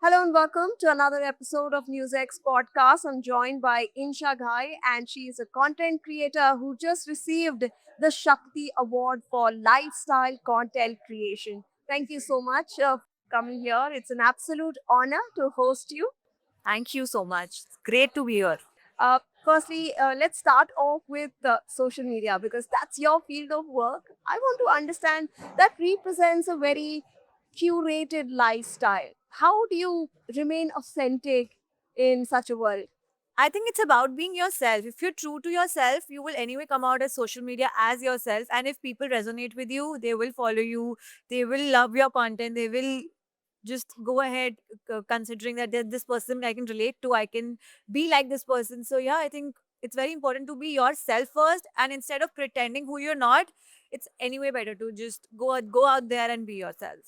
Hello and welcome to another episode of NewsX podcast. I'm joined by Insha Ghai, and she is a content creator who just received the Shakti Award for Lifestyle Content Creation. Thank you so much for coming here. It's an absolute honor to host you. Thank you so much. It's great to be here. Firstly, let's start off with social media because that's your field of work. I want to understand that represents a very curated lifestyle. How do you remain authentic in such a world? I think it's about being yourself. If you're true to yourself, you will anyway come out as social media as yourself. And if people resonate with you, they will follow you. They will love your content. They will just go ahead considering that there's this person I can relate to. I can be like this person. So, yeah, I think it's very important to be yourself first. And instead of pretending who you're not, it's anyway better to just go out there and be yourself.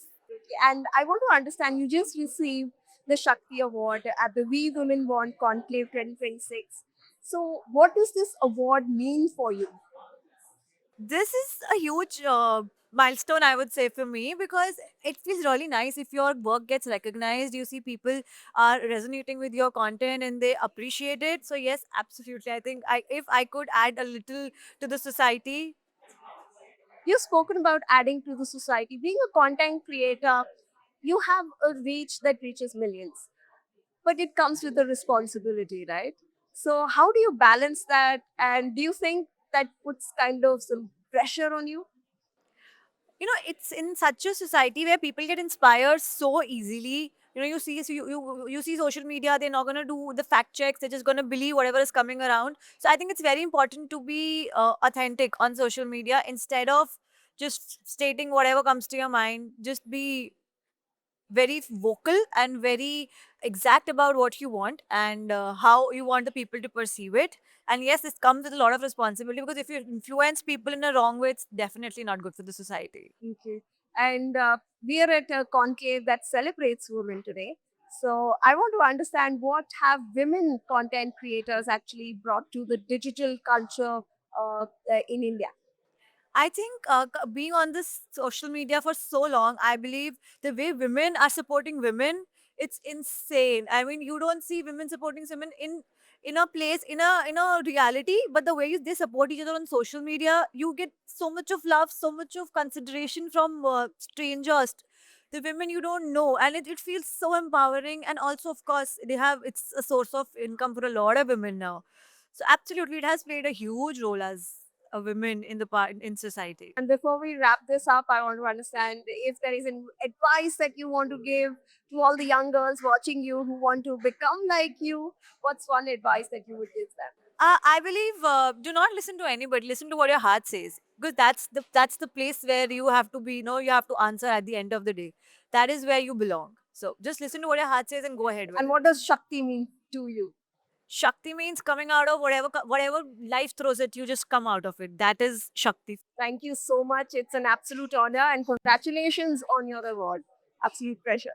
And I want to understand you just received the Shakti Award at the We Women Want Conclave 2026. So, what does this award mean for you? This is a huge milestone, I would say, for me because it feels really nice if your work gets recognized. You see people are resonating with your content and they appreciate it. So yes, absolutely. I think if I could add a little to the society. You've spoken about adding to the society. Being a content creator, you have a reach that reaches millions, but it comes with a responsibility, right? So, how do you balance that? And do you think that puts kind of some pressure on you? It's in such a society where people get inspired so easily. You see social media, they're not going to do the fact checks, they're just going to believe whatever is coming around. So I think it's very important to be authentic on social media instead of just stating whatever comes to your mind. Just be very vocal and very exact about what you want and how you want the people to perceive it. And yes, this comes with a lot of responsibility because if you influence people in a wrong way, it's definitely not good for the society. Okay. And we are at a conclave that celebrates women today. So, I want to understand what have women content creators actually brought to the digital culture in India? I think being on this social media for so long, I believe the way women are supporting women, it's insane. I mean, you don't see women supporting women in a place in a reality, but the way they support each other on social media, you get so much of love, so much of consideration from strangers. The women you don't know, and it feels so empowering. And also, of course, it's a source of income for a lot of women now. So absolutely, it has played a huge role as a women in the part in society. And before we wrap this up, I want to understand if there is an advice that you want to give to all the young girls watching you who want to become like you. What's one advice that you would give them? I believe do not listen to anybody. Listen to what your heart says because that's the place where you have to be. You have to answer at the end of the day. That is where you belong. So just listen to what your heart says and go ahead with And it. what does Shakti mean to you? Shakti means coming out of whatever life throws at you. Just come out of it. That is Shakti. Thank you so much. It's an absolute honor and congratulations on your award. Absolute pleasure.